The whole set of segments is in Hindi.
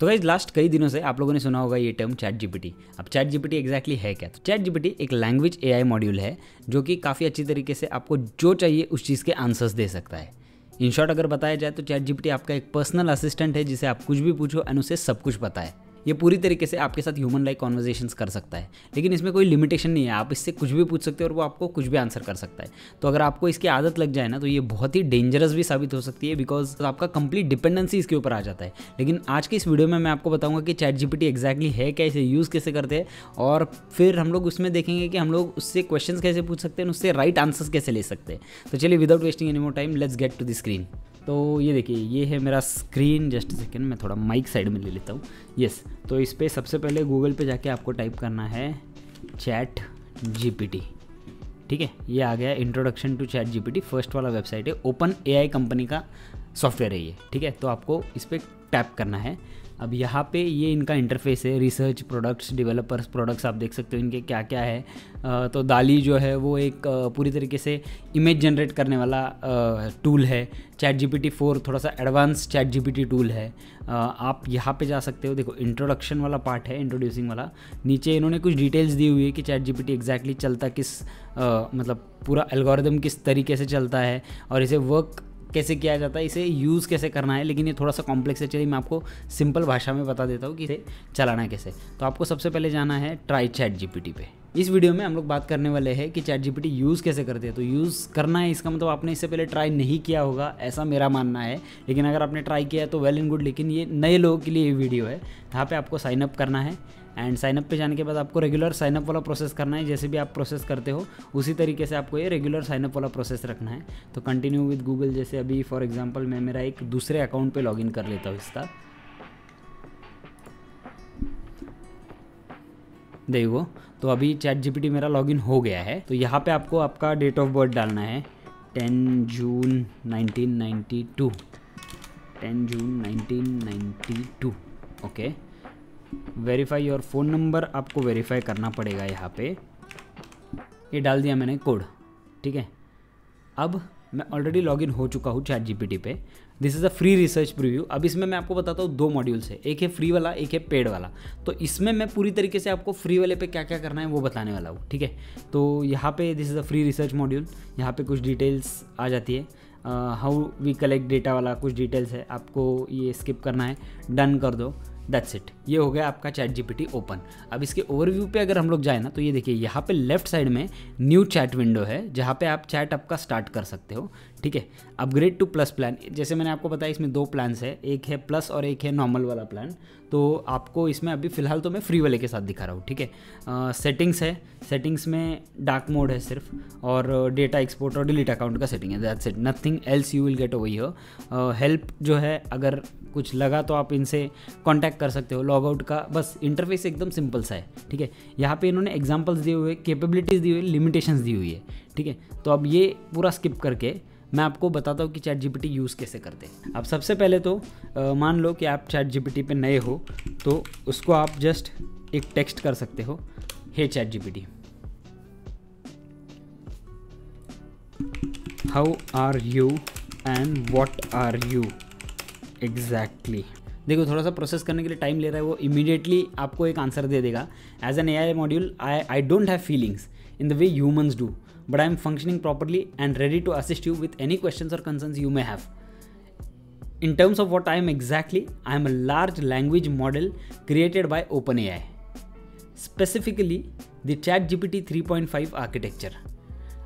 तो गाइस लास्ट कई दिनों से आप लोगों ने सुना होगा ये टर्म चैट जीपीटी। अब चैट जीपीटी एग्जैक्टली है क्या? तो चैट जीपीटी एक लैंग्वेज एआई मॉड्यूल है जो कि काफ़ी अच्छी तरीके से आपको जो चाहिए उस चीज़ के आंसर्स दे सकता है। इन शॉर्ट अगर बताया जाए तो चैट जीपीटी आपका एक पर्सनल असिस्टेंट है जिसे आप कुछ भी पूछो एंड उसे सब कुछ पता है। ये पूरी तरीके से आपके साथ ह्यूमन लाइक कॉन्वर्जेशंस कर सकता है, लेकिन इसमें कोई लिमिटेशन नहीं है। आप इससे कुछ भी पूछ सकते हो और वो आपको कुछ भी आंसर कर सकता है। तो अगर आपको इसकी आदत लग जाए ना तो ये बहुत ही डेंजरस भी साबित हो सकती है, बिकॉज आपका कंप्लीट डिपेंडेंसी इसके ऊपर आ जाता है। लेकिन आज की इस वीडियो में मैं आपको बताऊंगा कि चैट जीपीटी एग्जैक्टली है क्या, इसे यूज़ कैसे करते हैं, और फिर हम लोग उसमें देखेंगे कि हम लोग उससे क्वेश्चंस कैसे पूछ सकते हैं, उससे राइट आंसर्स कैसे ले सकते हैं। तो चलिए without wasting any more time let's get to the screen. तो ये देखिए, ये है मेरा स्क्रीन। जस्ट सेकेंड, मैं थोड़ा माइक साइड में ले लेता हूँ। यस, तो इस पर सबसे पहले गूगल पे जाके आपको टाइप करना है चैट जीपीटी। ठीक है, ये आ गया introduction to chat GPT. First वाला वेबसाइट है, ओपन एआई कंपनी का सॉफ्टवेयर है ये। ठीक है, तो आपको इस पर टैप करना है। अब यहाँ पे ये इनका इंटरफेस है, रिसर्च, प्रोडक्ट्स, डेवलपर्स, प्रोडक्ट्स आप देख सकते हो इनके क्या क्या है। तो दाली जो है वो एक पूरी तरीके से इमेज जनरेट करने वाला टूल है। चैट जीपीटी 4 थोड़ा सा एडवांस चैट जीपीटी टूल है। आप यहाँ पे जा सकते हो। देखो, इंट्रोडक्शन वाला पार्ट है, इंट्रोड्यूसिंग वाला। नीचे इन्होंने कुछ डिटेल्स दी हुई है कि चैट जीपीटी एग्जैक्टली चलता किस मतलब पूरा एल्गोरिदम किस तरीके से चलता है और इसे वर्क कैसे किया जाता है, इसे यूज़ कैसे करना है। लेकिन ये थोड़ा सा कॉम्प्लेक्स है, चलिए मैं आपको सिंपल भाषा में बता देता हूँ कि इसे चलाना है कैसे। तो आपको सबसे पहले जाना है ट्राई चैट जीपीटी पे। इस वीडियो में हम लोग बात करने वाले हैं कि चैट जीपीटी यूज़ कैसे करते हैं। तो यूज़ करना है इसका मतलब आपने इससे पहले ट्राई नहीं किया होगा, ऐसा मेरा मानना है। लेकिन अगर आपने ट्राई किया है तो वेल एंड गुड, लेकिन ये नए लोगों के लिए ये वीडियो है। यहाँ पे आपको साइन अप करना है एंड साइनअप पे जाने के बाद आपको रेगुलर साइनअप वाला प्रोसेस करना है। जैसे भी आप प्रोसेस करते हो उसी तरीके से आपको ये रेगुलर साइनअप वाला प्रोसेस रखना है। तो कंटिन्यू विद गूगल, जैसे अभी फॉर एग्जांपल मैं मेरा एक दूसरे अकाउंट पे लॉगिन कर लेता हूँ इसका। देखो, तो अभी चैट जीपीटी मेरा लॉगिन हो गया है। तो यहाँ पे आपको आपका डेट ऑफ बर्थ डालना है 10 जून 1992। 10 जून 1992। Okay, verify your phone number आपको वेरीफाई करना पड़ेगा यहाँ पे। ये डाल दिया मैंने कोड। ठीक है, अब मैं ऑलरेडी लॉगिन हो चुका हूँ चैट जीपीटी पे। This is a free research preview. अब इसमें मैं आपको बताता हूँ 2 मॉड्यूल्स है, एक है फ्री वाला, एक है पेड वाला। तो इसमें मैं पूरी तरीके से आपको फ्री वाले पे क्या क्या करना है वो बताने वाला हूँ। ठीक है, तो यहाँ पे this is a free research module. यहाँ पे कुछ डिटेल्स आ जाती है, हाउ वी कलेक्ट डेटा वाला कुछ डिटेल्स है, आपको ये स्किप करना है, डन कर दो, दैट्स इट। ये हो गया आपका चैट जीपीटी ओपन। अब इसके ओवरव्यू पे अगर हम लोग जाए ना तो ये देखिए, यहाँ पे लेफ्ट साइड में न्यू चैट विंडो है जहाँ पे आप चैट आपका स्टार्ट कर सकते हो। ठीक है, अपग्रेड टू प्लस प्लान, जैसे मैंने आपको बताया इसमें 2 प्लान्स है, एक है प्लस और एक है नॉर्मल वाला प्लान। तो आपको इसमें अभी फ़िलहाल तो मैं फ्री वाले के साथ दिखा रहा हूँ। ठीक है, सेटिंग्स है, सेटिंग्स में डार्क मोड है सिर्फ, और डेटा एक्सपोर्ट और डिलीट अकाउंट का सेटिंग है, that's it, nothing else you will get over here. Help जो है, अगर कुछ लगा तो आप इनसे कांटेक्ट कर सकते हो। लॉग आउट का बस इंटरफेस एकदम सिंपल सा है। ठीक है, यहाँ पे इन्होंने एग्जांपल्स दिए हुए, कैपेबिलिटीज़ दी हुई, लिमिटेशंस दी हुई है। ठीक है, तो अब ये पूरा स्किप करके मैं आपको बताता हूँ कि चैट जीपीटी यूज़ कैसे करते हैं। अब सबसे पहले तो मान लो कि आप चैट जीपीटी पे नए हो, तो उसको आप जस्ट एक टेक्स्ट कर सकते हो, hey Chat GPT, how are you and what are you exactly. देखो, थोड़ा सा प्रोसेस करने के लिए टाइम ले रहा है, वो इमीडिएटली आपको एक आंसर दे देगा। As an AI module I don't have feelings in the way humans do, but I am functioning properly and ready to assist you with any questions or concerns you may have. In terms of what I am exactly, I am a large language model created by OpenAI, specifically the ChatGPT 3.5 architecture.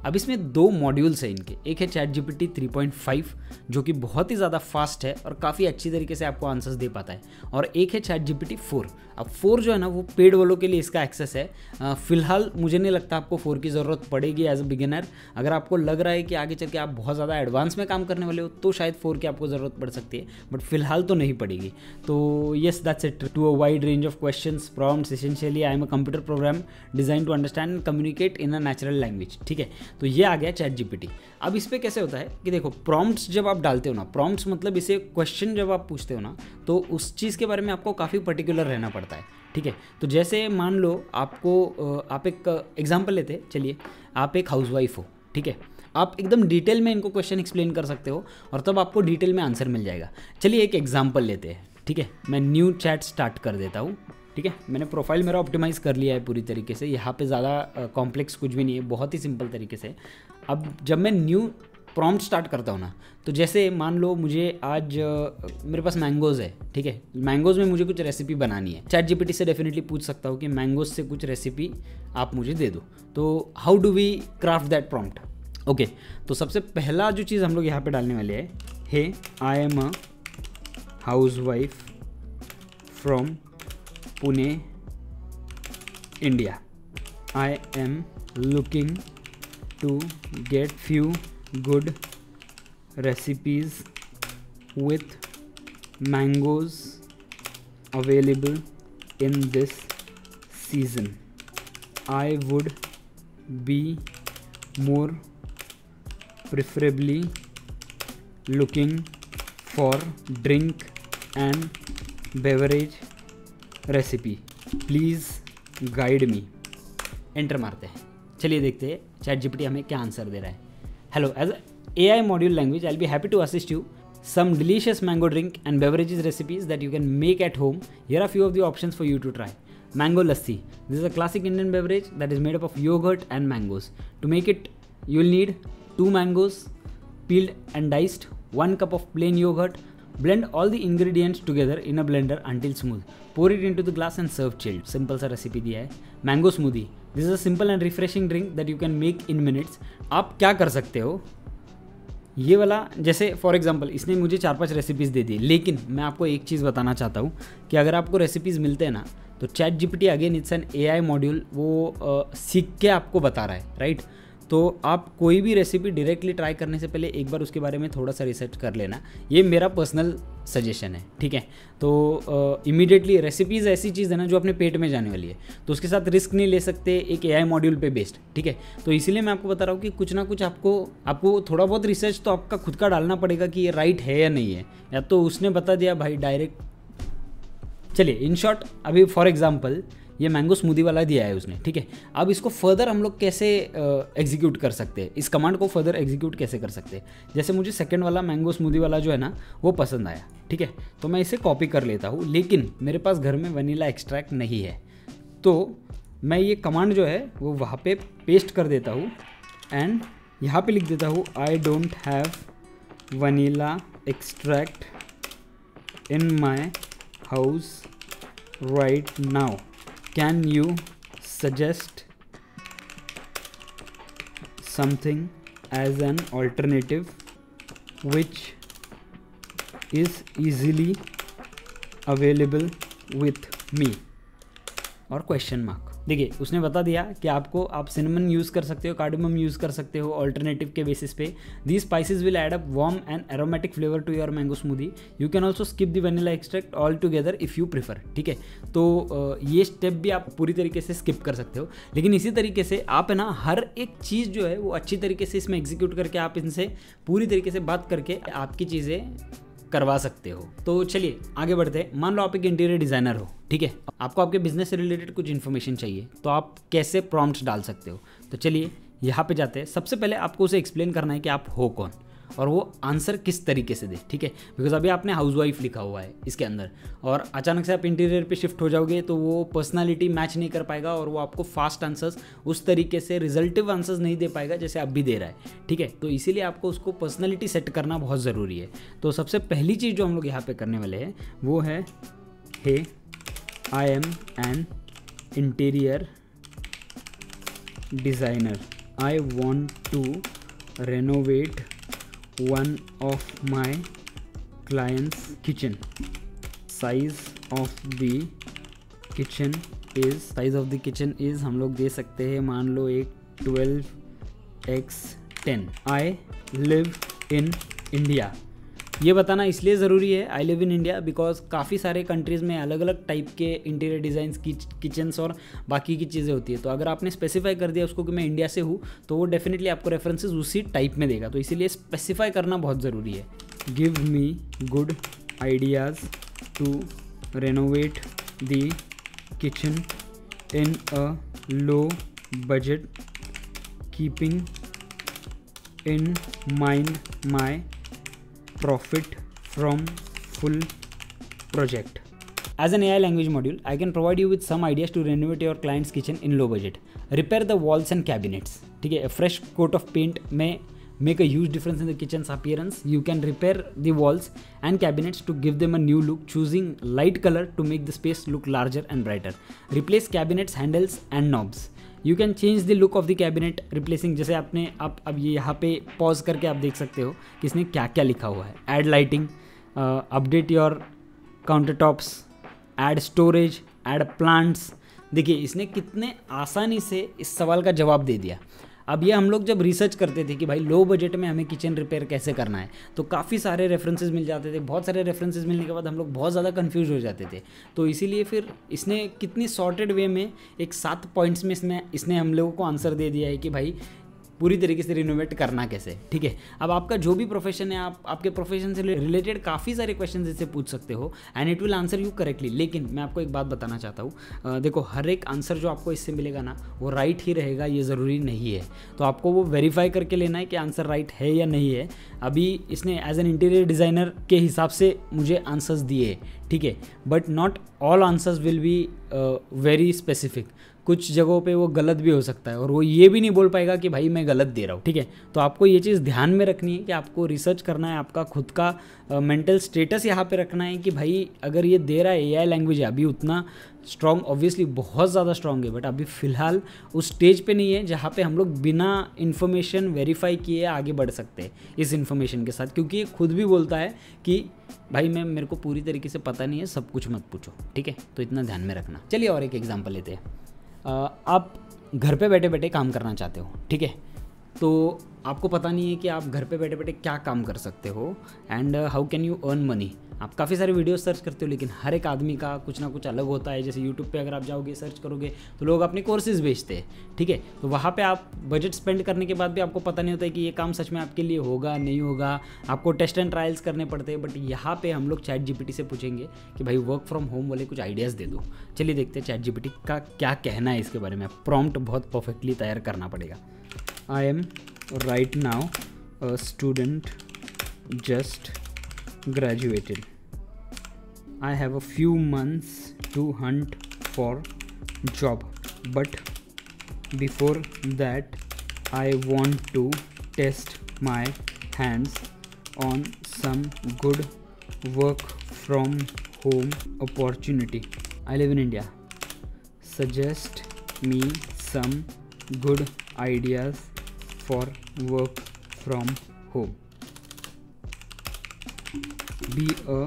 अब इसमें 2 मॉड्यूल्स हैं इनके, एक है चैट जीपीटी 3.5 जो कि बहुत ही ज़्यादा फास्ट है और काफ़ी अच्छी तरीके से आपको आंसर्स दे पाता है, और एक है चैट जीपीटी 4। अब 4 जो है ना वो पेड वालों के लिए इसका एक्सेस है। फ़िलहाल मुझे नहीं लगता आपको 4 की ज़रूरत पड़ेगी एज अ बिगिनर। अगर आपको लग रहा है कि आगे चल के आप बहुत ज़्यादा एडवांस में काम करने वाले हो तो शायद 4 की आपको ज़रूरत पड़ सकती है, बट फिलहाल तो नहीं पड़ेगी। तो yes, that's it. To a wide range of questions, prompts, essentially I am a computer program design to understand and communicate in a natural language. ठीक है, तो ये आ गया चैट जीपीटी। अब इस पे कैसे होता है कि देखो, प्रॉम्प्ट्स जब आप डालते हो ना, प्रॉम्प्ट्स मतलब इसे क्वेश्चन जब आप पूछते हो ना, तो उस चीज़ के बारे में आपको काफ़ी पर्टिकुलर रहना पड़ता है। ठीक है, तो जैसे मान लो आपको आप एक एग्जांपल लेते हैं, चलिए आप एक हाउसवाइफ हो। ठीक है, आप एकदम डिटेल में इनको क्वेश्चन एक्सप्लेन कर सकते हो और तब आपको डिटेल में आंसर मिल जाएगा। चलिए एक एग्जांपल लेते हैं। ठीक है, मैं न्यू चैट स्टार्ट कर देता हूँ। ठीक है, मैंने प्रोफाइल मेरा ऑप्टिमाइज़ कर लिया है पूरी तरीके से, यहाँ पे ज़्यादा कॉम्प्लेक्स कुछ भी नहीं है, बहुत ही सिंपल तरीके से। अब जब मैं न्यू प्रॉम्प्ट स्टार्ट करता हूँ ना, तो जैसे मान लो मुझे आज मेरे पास मैंगोज़ है, ठीक है, मैंगोज़ में मुझे कुछ रेसिपी बनानी है। चैट जीपीटी से डेफिनेटली पूछ सकता हूँ कि मैंगोज़ से कुछ रेसिपी आप मुझे दे दो। तो how do we craft that prompt? Okay, तो सबसे पहला जो चीज़ हम लोग यहाँ पे डालने वाले हैं, hey I am a house wife from Pune India, I am looking to get few good recipes with mangoes available in this season. I would be more preferably looking for drink and beverage recipe. Please guide me. Enter मारते हैं, चलिए देखते हैं चैट जीपीटी हमें क्या आंसर दे रहा है। Hello, as a AI module language, I'll be happy to assist you. Some delicious mango drink and beverages recipes that you can make at home. Here are a few of the options for you to try. Mango lassi. This is a classic Indian beverage that is made up of yogurt and mangoes. To make it, you'll need 2 mangoes, peeled and diced, 1 cup of plain yogurt. Blend all the ingredients together in a blender until smooth. Pour it into the glass and serve chilled. Simple सा recipe दिया है। Mango smoothie. This is a simple and refreshing drink that you can make in minutes. आप क्या कर सकते हो, ये वाला, जैसे फॉर एग्जांपल इसने मुझे 4-5 रेसिपीज़ दे दी, लेकिन मैं आपको एक चीज़ बताना चाहता हूँ कि अगर आपको रेसिपीज़ मिलते हैं ना, तो chat GPT again it's an AI module, वो सीख के आपको बता रहा है, राइट। तो आप कोई भी रेसिपी डायरेक्टली ट्राई करने से पहले एक बार उसके बारे में थोड़ा सा रिसर्च कर लेना, ये मेरा पर्सनल सजेशन है, ठीक है। तो इमीडिएटली रेसिपीज़ ऐसी चीज़ है ना जो अपने पेट में जाने वाली है, तो उसके साथ रिस्क नहीं ले सकते एक एआई मॉड्यूल पे बेस्ड, ठीक है। तो इसीलिए मैं आपको बता रहा हूँ कि कुछ ना कुछ आपको थोड़ा बहुत रिसर्च तो आपका खुद का डालना पड़ेगा कि ये राइट है या नहीं है, या तो उसने बता दिया भाई डायरेक्ट। चलिए इन शॉर्ट, अभी फॉर एग्जाम्पल ये मैंगो स्मूदी वाला दिया है उसने, ठीक है। अब इसको फर्दर हम लोग कैसे एग्जीक्यूट कर सकते हैं, इस कमांड को फर्दर एग्जीक्यूट कैसे कर सकते हैं। जैसे मुझे सेकंड वाला मैंगो स्मूदी वाला जो है ना वो पसंद आया, ठीक है, तो मैं इसे कॉपी कर लेता हूँ, लेकिन मेरे पास घर में वनीला एक्सट्रैक्ट नहीं है, तो मैं ये कमांड जो है वो वहाँ पे पेस्ट कर देता हूँ एंड यहाँ पे लिख देता हूँ I don't have vanilla extract in my house right now, can you suggest something as an alternative which is easily available with me? और क्वेश्चन मार्क। देखिए उसने बता दिया कि आप सिनेमन यूज़ कर सकते हो, कार्डमम यूज़ कर सकते हो ऑल्टरनेटिव के बेसिस पे। These spices will add up warm and aromatic flavour to your mango smoothie. You can also skip the vanilla extract all together if you prefer, ठीक है। तो ये स्टेप भी आप पूरी तरीके से स्किप कर सकते हो, लेकिन इसी तरीके से आप है ना हर एक चीज़ जो है वो अच्छी तरीके से इसमें एग्जीक्यूट करके आप इनसे पूरी तरीके से बात करके आपकी चीज़ें करवा सकते हो। तो चलिए आगे बढ़ते हैं। मान लो आप एक इंटीरियर डिज़ाइनर हो, ठीक है, आपको आपके बिजनेस से रिलेटेड कुछ इन्फॉर्मेशन चाहिए, तो आप कैसे प्रॉम्प्ट्स डाल सकते हो। तो चलिए यहाँ पे जाते हैं। सबसे पहले आपको उसे एक्सप्लेन करना है कि आप हो कौन और वो आंसर किस तरीके से दे, ठीक है। बिकॉज अभी आपने हाउसवाइफ लिखा हुआ है इसके अंदर, और अचानक से आप इंटीरियर पे शिफ्ट हो जाओगे तो वो पर्सनालिटी मैच नहीं कर पाएगा और वो आपको फास्ट आंसर्स उस तरीके से रिजल्टिव आंसर्स नहीं दे पाएगा जैसे अब भी दे रहा है, ठीक है। तो इसीलिए आपको उसको पर्सनालिटी सेट करना बहुत ज़रूरी है। तो सबसे पहली चीज़ जो हम लोग यहाँ पे करने वाले हैं वो है hey I am an interior designer, I want to renovate one of my client's kitchen. Size of the kitchen is हम लोग दे सकते हैं मान लो एक 12x10। I live in India। ये बताना इसलिए ज़रूरी है I live in India because काफ़ी सारे कंट्रीज़ में अलग अलग टाइप के इंटीरियर डिज़ाइंस की किचन्स और बाकी की चीज़ें होती है। तो अगर आपने स्पेसिफाई कर दिया उसको कि मैं इंडिया से हूँ तो वो डेफिनेटली आपको रेफरेंसेस उसी टाइप में देगा। तो इसीलिए स्पेसिफाई करना बहुत ज़रूरी है। Give me good ideas to renovate the kitchen in a low budget keeping in mind my profit from full project. As an AI language module, I can provide you with some ideas to renovate your client's kitchen in low budget. Repair the walls and cabinets. ठीक है, a fresh coat of paint may make a huge difference in the kitchen's appearance. You can repair the walls and cabinets to give them a new look, choosing light color to make the space look larger and brighter. Replace cabinets, handles and knobs. You can change the look of the cabinet replacing, जैसे आपने आप अब ये यहाँ पे पॉज करके आप देख सकते हो कि इसने क्या क्या लिखा हुआ है. Add lighting, update your countertops, add storage, add plants. देखिए इसने कितने आसानी से इस सवाल का जवाब दे दिया. अब ये हम लोग जब रिसर्च करते थे कि भाई लो बजट में हमें किचन रिपेयर कैसे करना है, तो काफ़ी सारे रेफरेंसेस मिल जाते थे. बहुत सारे रेफरेंसेस मिलने के बाद हम लोग बहुत ज़्यादा कंफ्यूज हो जाते थे. तो इसीलिए फिर इसने कितनी सॉर्टेड वे में एक 7 पॉइंट्स में इसने हम लोगों को आंसर दे दिया है कि भाई पूरी तरीके से रिनोवेट करना कैसे. ठीक है, अब आपका जो भी प्रोफेशन है, आप आपके प्रोफेशन से रिलेटेड काफ़ी सारे क्वेश्चन इससे पूछ सकते हो and it will answer you correctly. लेकिन मैं आपको एक बात बताना चाहता हूँ, देखो हर एक आंसर जो आपको इससे मिलेगा ना वो राइट ही रहेगा, ये ज़रूरी नहीं है. तो आपको वो वेरीफाई करके लेना है कि आंसर राइट है या नहीं है. अभी इसने एज एन इंटीरियर डिज़ाइनर के हिसाब से मुझे आंसर्स दिए, ठीक है, but not all answers will be very specific. कुछ जगहों पे वो गलत भी हो सकता है और वो ये भी नहीं बोल पाएगा कि भाई मैं गलत दे रहा हूँ. ठीक है, तो आपको ये चीज़ ध्यान में रखनी है कि आपको रिसर्च करना है, आपका खुद का मेंटल स्टेटस यहाँ पे रखना है कि भाई अगर ये दे रहा है एआई लैंग्वेज है, अभी उतना स्ट्रॉन्ग ऑब्वियसली बहुत ज़्यादा स्ट्रॉन्ग है, बट अभी फ़िलहाल उस स्टेज पे नहीं है जहाँ पे हम लोग बिना इन्फॉर्मेशन वेरीफाई किए आगे बढ़ सकते हैं इस इन्फॉर्मेशन के साथ. क्योंकि ये खुद भी बोलता है कि भाई मेरे को पूरी तरीके से पता नहीं है, सब कुछ मत पूछो. ठीक है, तो इतना ध्यान में रखना. चलिए और एक एग्जाम्पल लेते हैं. आप घर पे बैठे बैठे काम करना चाहते हो, ठीक है, तो आपको पता नहीं है कि आप घर पे बैठे बैठे क्या काम कर सकते हो and how can you earn money. आप काफ़ी सारे वीडियोस सर्च करते हो, लेकिन हर एक आदमी का कुछ ना कुछ अलग होता है. जैसे यूट्यूब पे अगर आप जाओगे सर्च करोगे तो लोग अपने कोर्सेज बेचते हैं, ठीक है, तो वहाँ पे आप बजट स्पेंड करने के बाद भी आपको पता नहीं होता है कि ये काम सच में आपके लिए होगा नहीं होगा. आपको टेस्ट एंड ट्रायल्स करने पड़ते हैं. बट यहाँ पे हम लोग चैट जीपीटी से पूछेंगे कि भाई वर्क फ्रॉम होम वाले कुछ आइडियाज़ दे दो. चलिए देखते हैं चैट जीपीटी का क्या कहना है इसके बारे में. प्रॉम्प्ट बहुत परफेक्टली तैयार करना पड़ेगा. I am right now a student just graduated. I have a few months to hunt for job, but before that I want to test my hands on some good work from home opportunity. I live in India. Suggest me some good ideas for work from home. Be a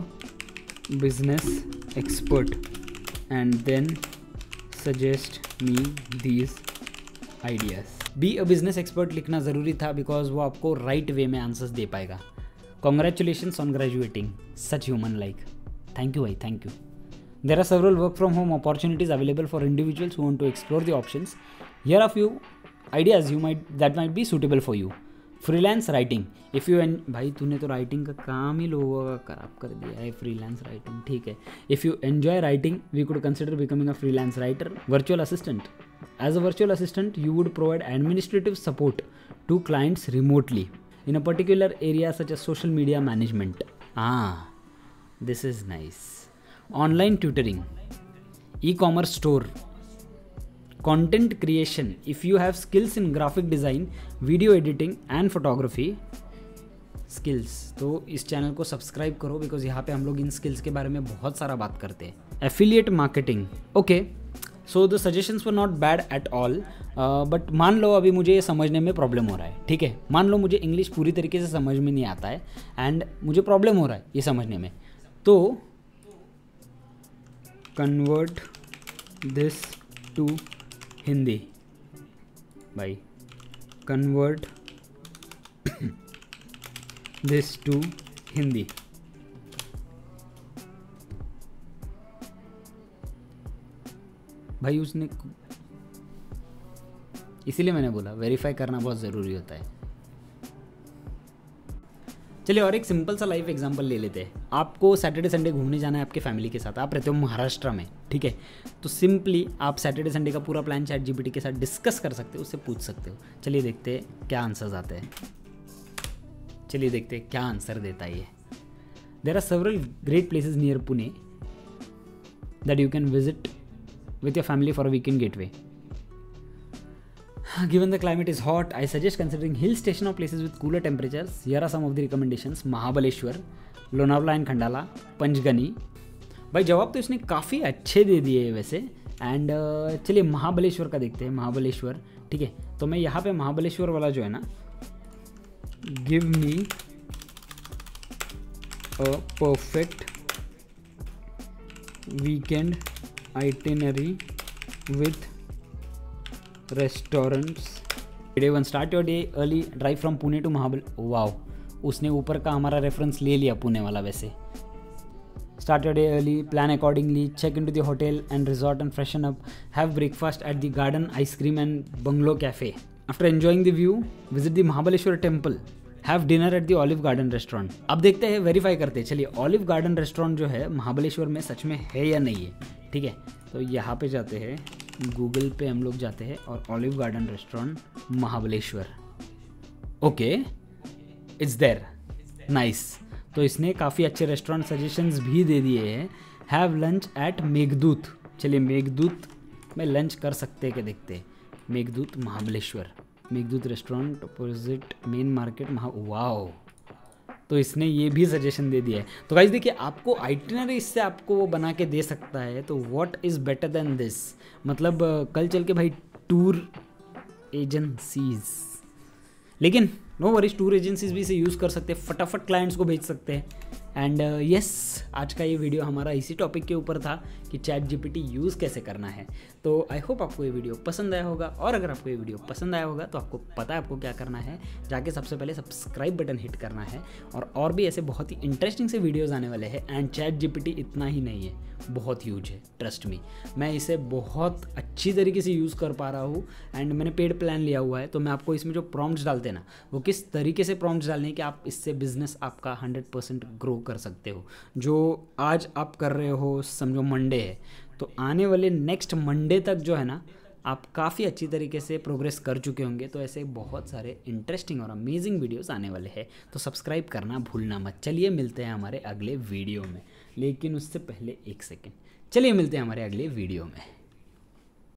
business expert and then suggest me these ideas. Be a business expert लिखना ज़रूरी था बिकॉज वो आपको राइट वे में आंसर्स दे पाएगा. Congratulations on graduating. Such human like. Thank you भाई, thank you. There are several work from home opportunities available for individuals who want to explore the options. Here are few ideas that might be suitable for you. Freelance writing. If you भाई तूने तो राइटिंग का काम ही लोगों का खराब कर दिया है. फ्रीलांस राइटिंग ठीक है. If you enjoy writing we could consider becoming a freelance writer. Virtual assistant. As a virtual assistant you would provide administrative support to clients remotely in a particular area such as social media management. This is nice. Online tutoring, e-commerce store, content creation. If you have skills in graphic design, video editing and photography skills, तो इस चैनल को सब्सक्राइब करो बिकॉज यहाँ पे हम लोग इन स्किल्स के बारे में बहुत सारा बात करते हैं. Affiliate marketing. Okay, so the suggestions were not bad at all, but मान लो अभी मुझे ये समझने में प्रॉब्लम हो रहा है. ठीक है, मान लो मुझे इंग्लिश पूरी तरीके से समझ में नहीं आता है एंड मुझे प्रॉब्लम हो रहा है ये समझने में. तो कन्वर्ट दिस टू हिंदी. भाई कन्वर्ट दिस टू हिंदी. भाई उसने, इसीलिए मैंने बोला वेरीफाई करना बहुत ज़रूरी होता है. चलिए और एक सिंपल सा लाइफ एग्जांपल ले लेते हैं. आपको सैटरडे संडे घूमने जाना है आपके फैमिली के साथ. आप रहते हो महाराष्ट्र में, ठीक है, तो सिंपली आप सैटरडे संडे का पूरा प्लान चैट जीपीटी के साथ डिस्कस कर सकते हो, उससे पूछ सकते हो. चलिए देखते हैं क्या आंसर्स आते हैं. चलिए देखते हैं क्या आंसर देता है ये. There are several great places near Pune that you can visit with your family for a weekend getaway. Given the climate is hot, I suggest considering hill station or places with cooler temperatures. Here are some of the recommendations. Mahabaleshwar, Lonavala and Khandala, Panchgani. भाई जवाब तो इसने काफ़ी अच्छे दे दिए हैं वैसे. एंड चलिए महाबलेश्वर का देखते हैं. महाबलेश्वर ठीक है, तो मैं यहाँ पे महाबलेश्वर वाला जो है ना, give me a perfect weekend itinerary with restaurants. Day 1 start your day early, drive from Pune to wow, उसने ऊपर का हमारा रेफरेंस ले लिया पुणे वाला. वैसे start your day early, plan accordingly, check into the hotel and resort and freshen up, have breakfast at the garden ice cream and bungalow cafe. After enjoying the view, visit the Mahabaleshwar temple, have dinner at the Olive Garden restaurant. अब देखते हैं, वेरीफाई करते हैं. चलिए Olive Garden restaurant जो है महाबलेश्वर में सच में है या नहीं है. ठीक है, तो यहाँ पे जाते हैं, गूगल पे हम लोग जाते हैं और Olive Garden restaurant Mahabaleshwar. Okay, it's there, nice. तो इसने काफ़ी अच्छे रेस्टोरेंट सजेशंस भी दे दिए हैं. Have lunch at Meghdoot. चलिए मेघदूत में लंच कर सकते हैं, क्या देखते हैं. Meghdoot Mahabaleshwar, Meghdoot restaurant opposite main market wow. तो इसने ये भी सजेशन दे दिया है. तो गाइस देखिए, आपको आइटिनरी इससे आपको वो बना के दे सकता है. तो what is better than this. मतलब कल चल के भाई टूर एजेंसीज, लेकिन नो वरीज, टूर एजेंसीज भी इसे यूज़ कर सकते हैं, फटाफट क्लाइंट्स को भेज सकते हैं. एंड यस, आज का ये वीडियो हमारा इसी टॉपिक के ऊपर था कि चैट जीपीटी यूज़ कैसे करना है. तो आई होप आपको ये वीडियो पसंद आया होगा. और अगर आपको ये वीडियो पसंद आया होगा तो आपको पता है आपको क्या करना है. जाके सबसे पहले सब्सक्राइब बटन हिट करना है. और भी ऐसे बहुत ही इंटरेस्टिंग से वीडियोज़ आने वाले हैं. एंड चैट जीपीटी इतना ही नहीं है, बहुत ह्यूज है, ट्रस्ट मी. मैं इसे बहुत अच्छी तरीके से यूज़ कर पा रहा हूँ. एंड मैंने पेड प्लान लिया हुआ है. तो मैं आपको इसमें जो प्रॉम्प्ट्स डालते हैं ना, वो किस तरीके से प्रॉम्प्ट्स डालने हैं कि आप इससे बिजनेस आपका 100% ग्रो कर सकते हो. जो आज आप कर रहे हो, समझो मंडे है, तो आने वाले नेक्स्ट मंडे तक जो है ना, आप काफ़ी अच्छी तरीके से प्रोग्रेस कर चुके होंगे. तो ऐसे बहुत सारे इंटरेस्टिंग और अमेजिंग वीडियोस आने वाले हैं. तो सब्सक्राइब करना भूलना मत. चलिए मिलते हैं हमारे अगले वीडियो में. लेकिन उससे पहले एक सेकेंड, चलिए मिलते हैं हमारे अगले वीडियो में.